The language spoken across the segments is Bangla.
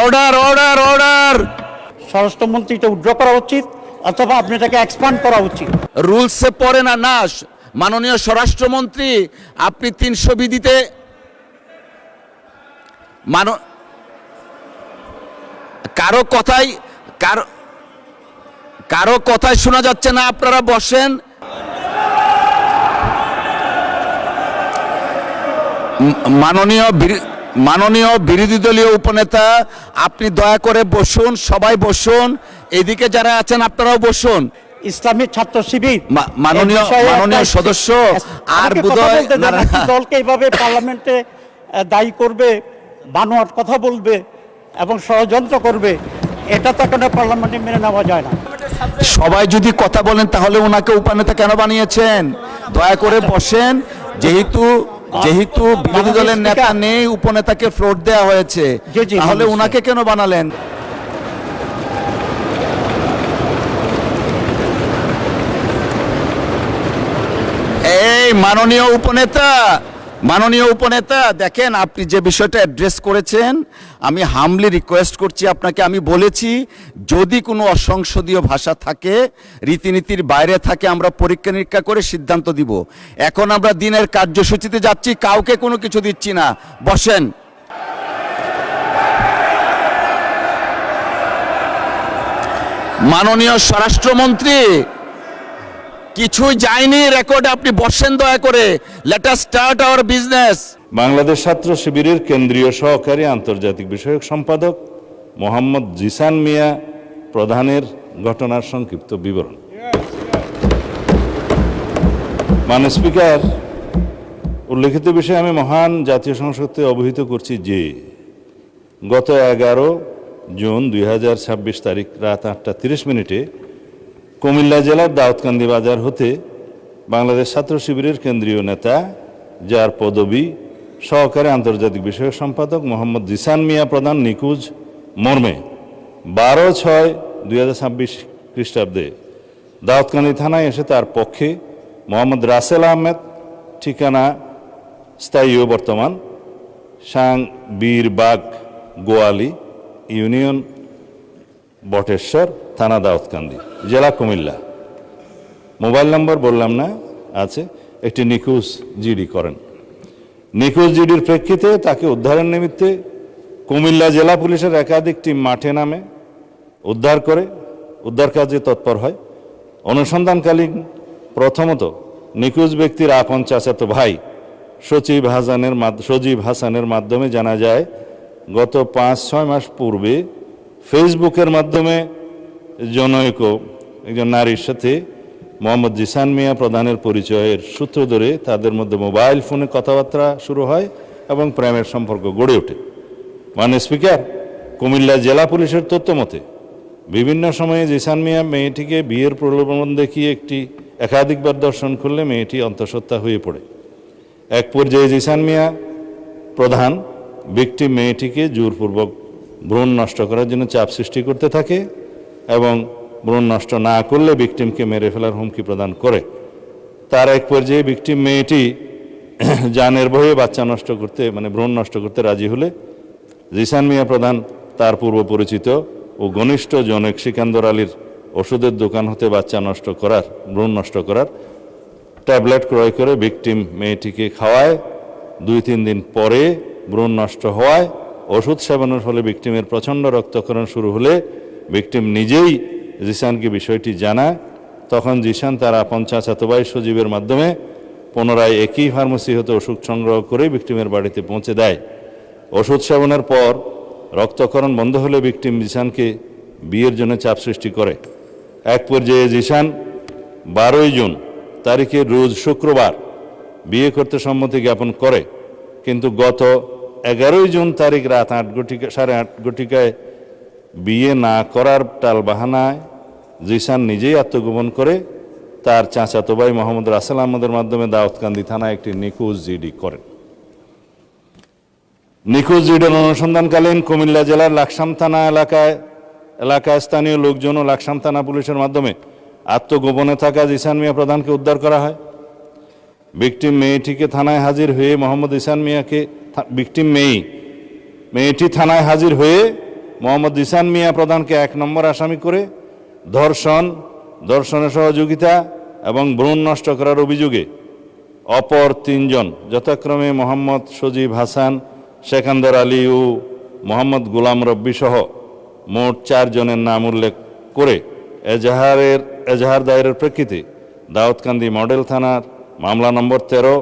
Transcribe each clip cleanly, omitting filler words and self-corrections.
Order order order. স্বরাষ্ট্রমন্ত্রী এটা উইথড্র করা উচিত অথবা আপনি এটাকে এক্সপান্ড করা উচিত। রুলসে পড়ে না নাশ। মাননীয় স্বরাষ্ট্রমন্ত্রী, আপনি 300 বিধিতে কারো কথাই শোনা যাচ্ছে না, আপনারা বসেন। মাননীয় বিরোধী দলীয় উপনেতা, আপনি দয়া করে বসুন, সবাই বসুন। এদিকে যারা আছেন আপনারাও বসুন। ইসলামী ছাত্র শিবির মাননীয় সদস্য আর দলকে এইভাবে পার্লামেন্টে দায়ী করবে, বানোয়াট কথা বলবে এবং ষড়যন্ত্র করবে, এটা তো কোনো পার্লামেন্টে মেনে নেওয়া যায় না। সবাই যদি কথা বলেন তাহলে ওনাকে উপনেতা কেন বানিয়েছেন? দয়া করে বসেন। যেহেতু বিরোধী দলের নেতা নেই, উপনেতাকে ফ্লোর দেওয়া হয়েছে, তাহলে ওনাকে কেন বানালেন? এই মাননীয় উপনেতা দেখেন, আপনি যে বিষয়টা অ্যাড্রেস করেছেন, আমি হামলি রিকোয়েস্ট করছি আপনাকে। আমি বলেছি যদি কোনো অসংসদীয় ভাষা থাকে, রীতিনীতির বাইরে থাকে, আমরা পরীক্ষা নিরীক্ষা করে সিদ্ধান্ত দিব। এখন আমরা দিনের কার্যসূচিতে যাচ্ছি, কাউকে কোনো কিছু দিচ্ছি না। বসেন। মাননীয় স্বরাষ্ট্রমন্ত্রী, কিছুই যায়নি রেকর্ডে, আপনি বসেন দয়া করে। Let us start our business. Bangladesh ছাত্র শিবিরের কেন্দ্রীয় সহকারী আন্তর্জাতিক বিষয়ক সম্পাদক মোহাম্মদ জিসান মিয়া প্রধানের ঘটনার সংক্ষিপ্ত বিবরণ। মাননীয় স্পিকার, উল্লেখিত বিষয়ে আমি মহান জাতীয় সংসদকে অবহিত করছি যে গত 11 জুন 2026 তারিখ রাত 8:30 কুমিল্লা জেলার দাউদকান্দি বাজার হতে বাংলাদেশ ছাত্র শিবিরের কেন্দ্রীয় নেতা, যার পদবি সহকারী আন্তর্জাতিক বিষয়ক সম্পাদক মোহাম্মদ জিসান মিয়া প্রধান নিখোঁজ মর্মে 12/6/2026 খ্রিস্টাব্দে দাউদকান্দি থানায় এসে তার পক্ষে মোহাম্মদ রাসেল আহমেদ, ঠিকানা স্থায়ী ও বর্তমান বীরবাগ গোয়ালি ইউনিয়ন বটেশ্বর থানা দাউদকান্দি জেলা কুমিল্লা, মোবাইল নম্বর বললাম না, আছে, একটি নিখোঁজ জিডি করেন। নিখোঁজ জিডির প্রেক্ষিতে তাকে উদ্ধারের নিমিত্তে কুমিল্লা জেলা পুলিশের একাধিক টিম মাঠে নামে উদ্ধার কাজে তৎপর হয়। অনুসন্ধানকালীন প্রথমত নিখোঁজ ব্যক্তির আপন চাচাতো ভাই সজীব হাসানের মাধ্যমে জানা যায় গত 5-6 মাস পূর্বে ফেসবুকের মাধ্যমে জনৈক একজন নারীর সাথে মোহাম্মদ জিসান মিয়া প্রধানের পরিচয়ের সূত্র ধরে তাদের মধ্যে মোবাইল ফোনে কথাবার্তা শুরু হয় এবং প্রেমের সম্পর্ক গড়ে ওঠে। মাননীয় স্পিকার, কুমিল্লা জেলা পুলিশের তথ্য মতে বিভিন্ন সময়ে জিসান মিয়া মেয়েটিকে বিয়ের প্রলোভন দেখিয়ে একাধিকবার দর্শন করলে মেয়েটি অন্তঃসত্ত্বা হয়ে পড়ে। এক পর্যায়ে জিসান মিয়া প্রধান ভিকটিম মেয়েটিকে জোরপূর্বক ভ্রূণ নষ্ট করার জন্য চাপ সৃষ্টি করতে থাকে এবং ভ্রূণ নষ্ট না করলে ভিকটিমকে মেরে ফেলার হুমকি প্রদান করে। তার এক পর্যায়ে ভিকটিম মেয়েটি জানের ভয়ে ভ্রূণ নষ্ট করতে রাজি হলে জিসান মিয়া প্রধান তার পূর্ব পরিচিত ও ঘনিষ্ঠ জনৈক সিকান্দর আলীর ওষুধের দোকান হতে ভ্রূণ নষ্ট করার ট্যাবলেট ক্রয় করে ভিকটিম মেয়েটিকে খাওয়ায়। 2-3 দিন পরে ভ্রূণ নষ্ট হওয়ায় ওষুধ সেবনের ফলে ভিকটিমের প্রচণ্ড রক্তক্ষরণ শুরু হলে ভিকটিম নিজেই জিসানকে বিষয়টি জানায়। তখন জিসান তার আপন চাচাতো ভাই সজীবের মাধ্যমে পুনরায় একই ফার্মেসি হতে ওষুধ সংগ্রহ করে ভিকটিমের বাড়িতে পৌঁছে দেয়। ওষুধ সেবনের পর রক্তক্ষরণ বন্ধ হলে ভিকটিম জিসানকে বিয়ের জন্য চাপ সৃষ্টি করে। এক পর্যায়ে জিসান 12 জুন তারিখে রোজ শুক্রবার বিয়ে করতে সম্মতি জ্ঞাপন করে, কিন্তু গত 11 জুন তারিখ রাত 8:30 বিয়ে না করার টালবাহানায় জিসান নিজেই আত্মগোপন করে তার চাচাতো ভাই মোহাম্মদ রাসেল আহমদের মাধ্যমে দাউদকান্দি থানায় একটি নিখোঁজ জিডি করেন। নিখোঁজ জিডির অনুসন্ধানকালীন কুমিল্লা জেলার লাকসাম থানা এলাকায় স্থানীয় লোকজন ও লাকসাম থানা পুলিশের মাধ্যমে আত্মগোপনে থাকা জিসান মিয়া প্রধানকে উদ্ধার করা হয়। ভিকটিম মেয়েটিকে থানায় হাজির হয়ে মোহাম্মদ জিসান মিয়াকে মেয়েটি থানায় হাজির হয়ে মোহাম্মদ জিসান মিয়া প্রধানকে 1 নম্বর আসামি করে ধর্ষণে সহযোগিতা এবং ভ্রূণ নষ্ট করার অভিযোগে অপর 3 জন যথাক্রমে মোহাম্মদ সজীব হাসান, সেকান্দর আলী ও মোহাম্মদ গোলাম রব্বি সহ মোট 4 জনের নাম উল্লেখ করে এজাহার দায়েরের প্রেক্ষিতে দাউদকান্দি মডেল থানার মামলা নম্বর 13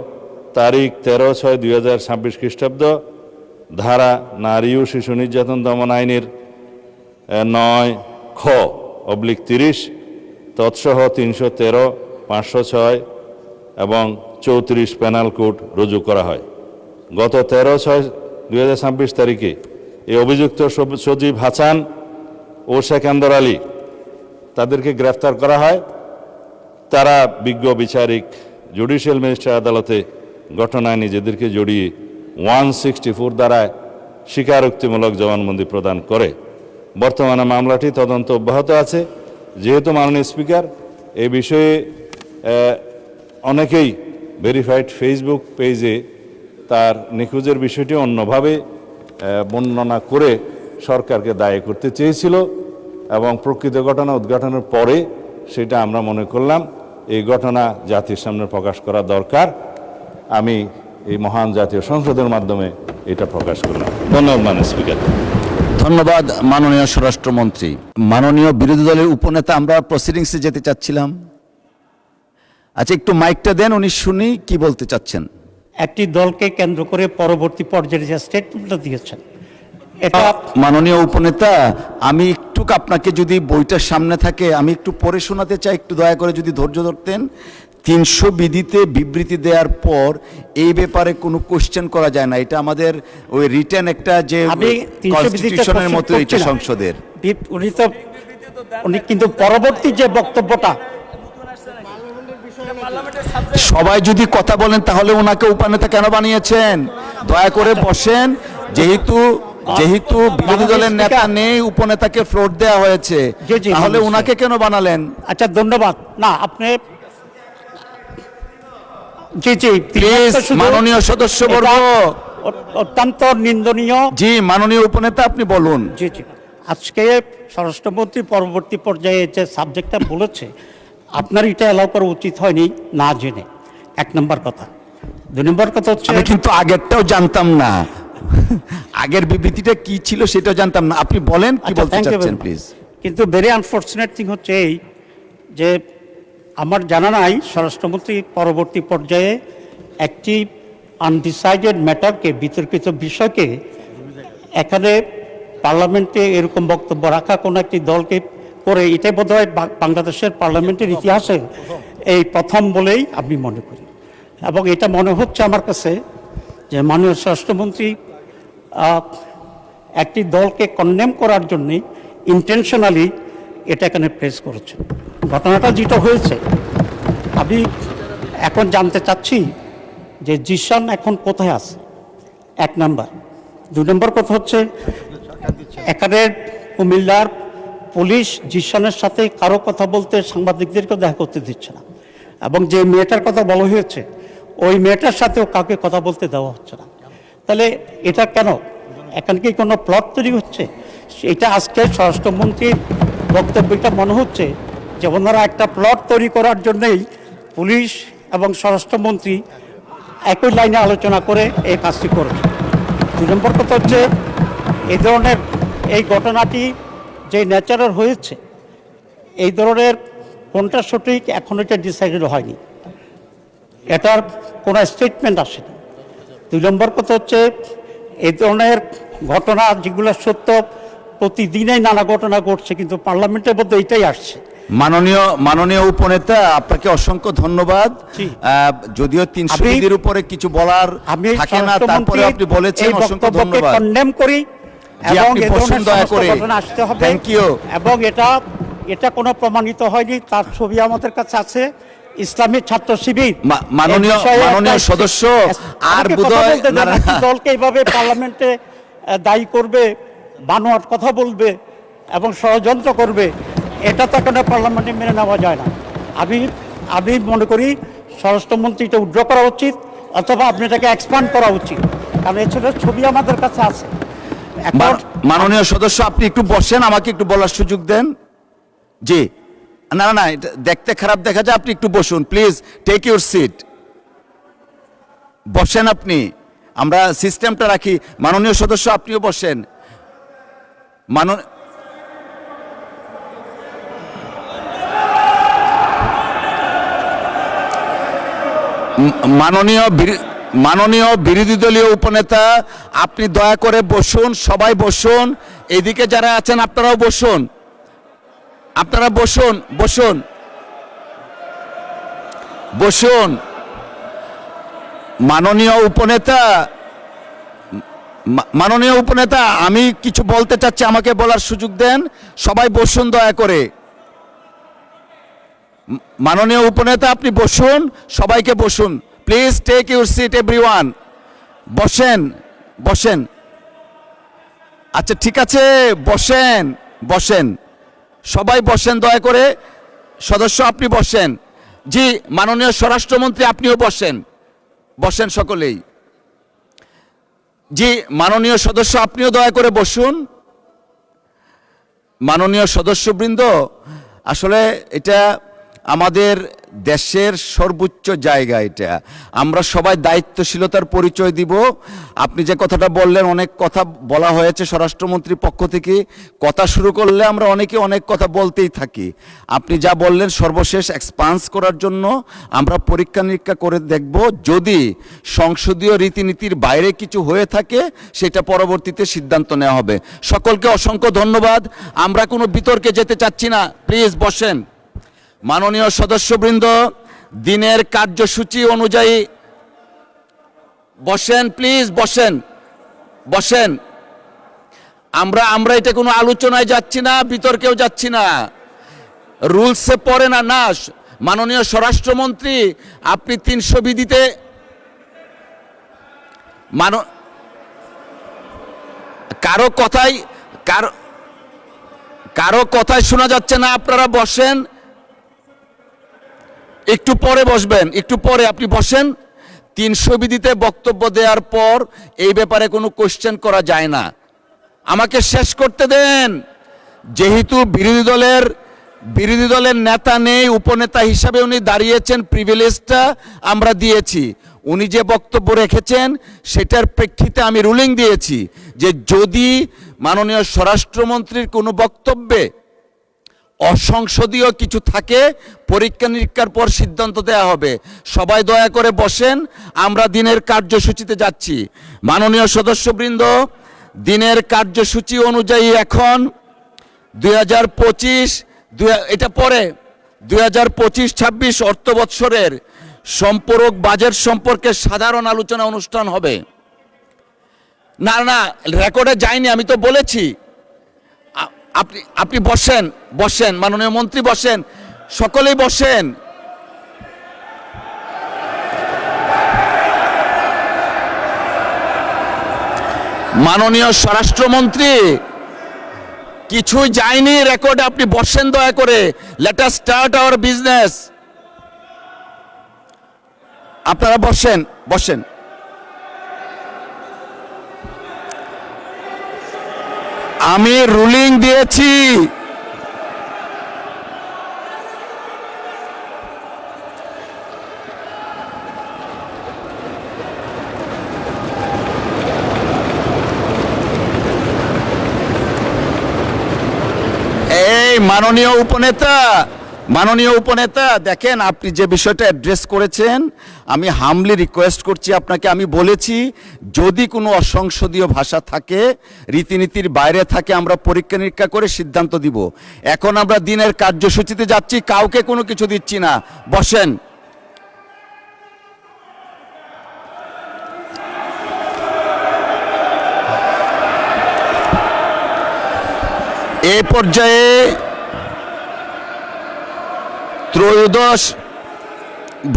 তারিখ 13/6/2026 খ্রিস্টাব্দ ধারা নারী ও শিশু নির্যাতন দমন আইনের 9(খ)/30 তৎসহ 313, 506 এবং 34 পেনাল কোড রুজু করা হয়। গত 13/6/2026 তারিখে এই অভিযুক্ত সজীব হাসান ও সেকান্দর আলী তাদেরকে গ্রেফতার করা হয়। তারা বিজ্ঞ বিচারিক জুডিশিয়াল ম্যাজিস্ট্রেট আদালতে ঘটনায় নিজেদেরকে জড়িয়ে 164 দ্বারায় স্বীকারোক্তিমূলক জবানবন্দি প্রদান করে। বর্তমানে মামলাটি তদন্ত অব্যাহত আছে। যেহেতু মাননীয় স্পিকার এই বিষয়ে অনেকেই ভেরিফাইড ফেসবুক পেজে তার নিখোঁজের বিষয়টি অন্যভাবে বর্ণনা করে সরকারকে দায়ী করতে চেয়েছিল এবং প্রকৃত ঘটনা উদ্ঘাটনের পরে সেটা আমরা মনে করলাম এই ঘটনা জাতির সামনে প্রকাশ করা দরকার। আমি এই মহান জাতীয় সংসদের মাধ্যমে এটা প্রকাশ করলাম। ধন্যবাদ মাননীয় স্পিকার। ধন্যবাদ মাননীয় স্বরাষ্ট্রমন্ত্রী। মাননীয় বিরোধী দলের উপনেতা, আমরা প্রসিডিংসে যেতে চাচ্ছিলাম। আচ্ছা, একটু মাইকটা দেন, উনি শুনি কি বলতে চাচ্ছেন। একটি দলকে কেন্দ্র করে পরবর্তী পর্যায়ে যে স্টেটমেন্টটা দিয়েছেন, এটা মাননীয় উপনেতা, আমি একটু আপনাকে যদি বইটার সামনে থাকে আমি একটু পড়ে শোনাতে চাই, একটু দয়া করে যদি ধৈর্য ধরতেন। 300 বিধিতে বিবৃতি দেওয়ার পর এই ব্যাপারে কোনো কোশ্চেন করা যায় না। এটা আমাদের ওই রিটেন একটা যে কনস্টিটিউশনের মতো এটা সংসদের। উনি কিন্তু পরবর্তী যে বক্তব্যটা, সবাই যদি কথা বলেন তাহলে ওনাকে উপনেতা কেন বানিয়েছেন? দয়া করে বসেন। যেহেতু বিরোধী দলের নেতা নেই, উপনেতাকে ফ্লোর দেওয়া হয়েছে, তাহলে ওনাকে কেন বানালেন? আচ্ছা, ধন্যবাদ। না, আপনি প্লিজ মাননীয় সদস্যবর্গ, অত্যন্ত নিন্দনীয়। জি মাননীয় উপনেতা, আপনি বলুন। জি, আজকে স্বরাষ্ট্রমন্ত্রী পরবর্তী পর্যায়ে যে সাবজেক্টটা বলেছে, আপনার এটা এলাও করা উচিত হয়নি না জেনে, 1 নম্বর কথা। 2 নম্বর কথা হচ্ছে, আমি কিন্তু আগেরটাও জানতাম না, আগের বিবৃতিটা কি ছিল সেটাও জানতাম না। আপনি বলেন কি বলতে চাচ্ছেন প্লিজ। কিন্তু ভেরি আনফরচুনেট থিং হচ্ছে এই যে আমার জানা নাই স্বরাষ্ট্রমন্ত্রী পরবর্তী পর্যায়ে একটি আনডিসাইডেড ম্যাটারকে, বিতর্কিত বিষয়কে এখানে পার্লামেন্টে এরকম বক্তব্য রাখা কোনো একটি দলকে করে, এটাই বোধহয় বাংলাদেশের পার্লামেন্টের ইতিহাসে এই প্রথম বলেই আমি মনে করি। এবং এটা মনে হচ্ছে আমার কাছে যে মাননীয় স্বরাষ্ট্রমন্ত্রী একটি দলকে কন্ডেম করার জন্যে ইন্টেনশনালি এটা এখানে প্লেস করেছে। ঘটনাটা যেটা হয়েছে, আমি এখন জানতে চাচ্ছি যে জিসান এখন কোথায় আছে, 1 নাম্বার। 2 নম্বর কথা হচ্ছে, এখানে কুমিল্লার পুলিশ জিসানের সাথে কারো কথা বলতে, সাংবাদিকদেরকেও দেখা করতে দিচ্ছে না। এবং যে মেয়েটার কথা বলা হয়েছে, ওই মেয়েটার সাথেও কাউকে কথা বলতে দেওয়া হচ্ছে না। তাহলে এটা কেন? এখানে কি কোনো প্লট তৈরি হচ্ছে? এটা আজকে স্বরাষ্ট্রমন্ত্রীর বক্তব্যটা মনে হচ্ছে যে ওনারা একটা প্লট তৈরি করার জন্যই পুলিশ এবং স্বরাষ্ট্রমন্ত্রী একই লাইনে আলোচনা করে এই কাজটি করবে। 2 নম্বর কথা হচ্ছে, এই ধরনের এই ঘটনাটি যে ন্যাচারাল হয়েছে, এই ধরনের কোনটা সঠিক এখন এটা ডিসাইডেড হয়নি, এটার কোনো স্টেটমেন্ট আসেনি। 2 নম্বর কথা হচ্ছে, এই ধরনের ঘটনা যেগুলো সত্য, প্রতিদিনই নানা ঘটনা ঘটছে, কিন্তু পার্লামেন্টের মধ্যে এইটাই আসছে। মাননীয় উপনেতা, আপনাকে অসংখ্য ধন্যবাদ। যদিও 300 বিধির উপরে কিছু বলার থাকে না, তারপরে আপনি বলেছেন, অসংখ্য ধন্যবাদ। কন্ডেম করি এবং এই ধরনের ঘটনা আসতে হবে। Thank you. এবং এটা কোনো প্রমাণিত হয়নি, তার ছবি আমাদের কাছে আছে। ইসলামী ছাত্র শিবির মাননীয় সদস্য আর বোধহয় দলকে এইভাবে পার্লামেন্টে দায়ী করবে, বানোয়াট কথা বলবে এবং ষড়যন্ত্র করবে, এটা তো এখন পার্লামেন্টে মেনে নেওয়া যায় না। আমি মনে করি স্বরাষ্ট্রমন্ত্রী এটা উইথড্র করা উচিত, অথবা আপনি এটাকে এক্সপান্ড করা উচিত, কারণ এছাড়া ছবি আমাদের কাছে আছে। এখন মাননীয় সদস্য, আপনি একটু বসেন, আমাকে একটু বলার সুযোগ দেন। জি, না না না, এটা দেখতে খারাপ দেখা যায়, আপনি একটু বসুন প্লিজ, টেক ইউর সিট, বসেন আপনি, আমরা সিস্টেমটা রাখি। মাননীয় সদস্য, আপনিও বসেন। মাননীয় বিরোধী দলীয় উপনেতা, আপনি দয়া করে বসুন, সবাই বসুন, এদিকে যারা আছেন আপনারাও বসুন, আপনারা বসুন বসুন বসুন। মাননীয় উপনেতা, আমি কিছু বলতে চাচ্ছি, আমাকে বলার সুযোগ দেন, সবাই বসুন দয়া করে। মাননীয় উপনেতা, আপনি বসুন, সবাইকে বসুন please, take your seat everyone, বসেন বসেন। আচ্ছা ঠিক আছে, বসেন বসেন, সবাই বসেন দয়া করে। সদস্য আপনি বসেন। জি, মাননীয় স্বরাষ্ট্রমন্ত্রী আপনিও বসেন, বসেন সকলেই। জি, মাননীয় সদস্য আপনিও দয়া করে বসুন। মাননীয় সদস্যবৃন্দ, আসলে এটা আমাদের দেশের সর্বোচ্চ জায়গা, এটা আমরা সবাই দায়িত্বশীলতার পরিচয় দিব। আপনি যে কথাটা বললেন, অনেক কথা বলা হয়েছে স্বরাষ্ট্রমন্ত্রীর পক্ষ থেকে, কথা শুরু করলে আমরা অনেকে অনেক কথা বলতেই থাকি। আপনি যা বললেন সর্বশেষ এক্সপান্স করার জন্য আমরা পরীক্ষা নিরীক্ষা করে দেখব, যদি সংসদীয় রীতিনীতির বাইরে কিছু হয়ে থাকে সেটা পরবর্তীতে সিদ্ধান্ত নেওয়া হবে। সকলকে অসংখ্য ধন্যবাদ, আমরা কোনো বিতর্কে যেতে চাচ্ছি না, প্লিজ বসেন। মাননীয় সদস্যবৃন্দ, দিনের কার্যসূচি অনুযায়ী বসেন প্লিজ, বসেন বসেন। আমরা এটা কোনো আলোচনায় যাচ্ছি না, বিতর্কেও যাচ্ছি না, রুলসে পড়ে না। না, মাননীয় স্বরাষ্ট্রমন্ত্রী, আপনি 300 বিধিতে কারো কথাই শোনা যাচ্ছে না, আপনারা বসেন, একটু পরে বসবেন, একটু পরে আপনি বসেন। 300 বিধিতে বক্তব্য দেওয়ার পর এই ব্যাপারে কোনো কোশ্চেন করা যায় না। আমাকে শেষ করতে দেন। যেহেতু বিরোধী দলের নেতা নেই, উপনেতা হিসাবে উনি দাঁড়িয়েছেন, প্রিভিলেজটা আমরা দিয়েছি। উনি যে বক্তব্য রেখেছেন সেটার প্রেক্ষিতে আমি রুলিং দিয়েছি যে যদি মাননীয় স্বরাষ্ট্রমন্ত্রীর কোনো বক্তব্যে অসংসদীয় কিছু থাকে, পরীক্ষা নিরীক্ষার পর সিদ্ধান্ত দেওয়া হবে। সবাই দয়া করে বসেন, আমরা দিনের কার্যসূচিতে যাচ্ছি। মাননীয় সদস্যবৃন্দ, দিনের কার্যসূচি অনুযায়ী এখন 2025 এটা পরে 2025-26 অর্থ বৎসরের সম্পূরক বাজেট সম্পর্কে সাধারণ আলোচনা অনুষ্ঠান হবে। না না, রেকর্ডে যায়নি, আমি তো বলেছি। আপনি বসেন বসেন, মাননীয় মন্ত্রী বসেন, সকলেই বসেন। মাননীয় স্বরাষ্ট্রমন্ত্রী, কিছুই যায়নি রেকর্ডে, আপনি বসেন দয়া করে। Let us start our business. আপনারা বসেন বসেন। আমি রুলিং দিয়েছি। এই মাননীয় উপনেতা, দেখেন আপনি যে বিষয়টা অ্যাড্রেস করেছেন, আমি হামলি রিকোয়েস্ট করছি আপনাকে, আমি বলেছি যদি কোনো অসংসদীয় ভাষা থাকে, রীতিনীতির বাইরে থাকে, আমরা পরীক্ষা নিরীক্ষা করে সিদ্ধান্ত দিব। এখন আমরা দিনের কার্যসূচিতে যাচ্ছি, কাউকে কোনো কিছু দিচ্ছি না, বসেন। এ পর্যায়ে ত্রয়োদশ,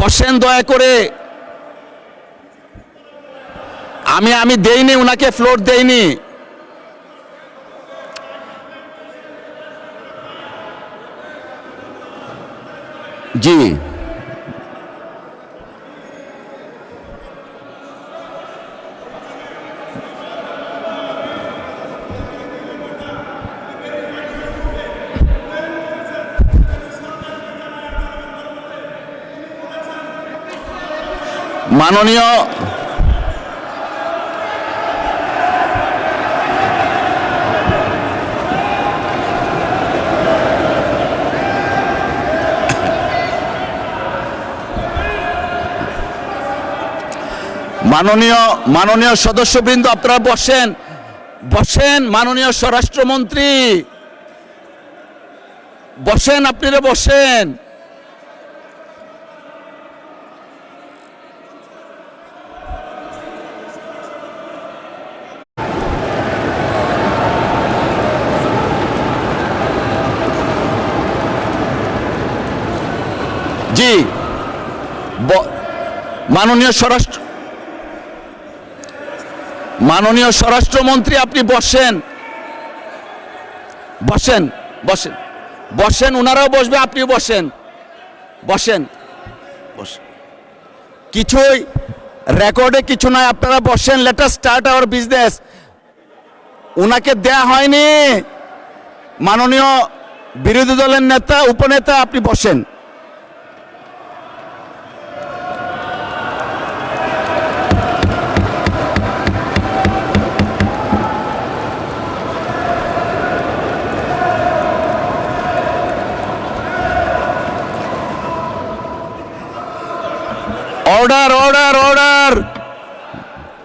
বসেন দয়া করে। আমি দেইনি, উনাকে ফ্লোর দেইনি। জি, মাননীয় মাননীয় সদস্যবৃন্দ, আপনারা বসেন বসেন। মাননীয় স্বরাষ্ট্রমন্ত্রী বসেন, আপনারা বসেন। জি, মাননীয় স্বরাষ্ট্রমন্ত্রী আপনি বসেন বসেন বসেন বসেন। ওনারাও বসবে, আপনিও বসেন বসেন বসেন। কিছুই রেকর্ডে কিছু নয়, আপনারা বসেন। Let us start our business. ওনাকে দেয়া হয়নি। মাননীয় বিরোধী দলের নেতা, উপনেতা, আপনি বসেন।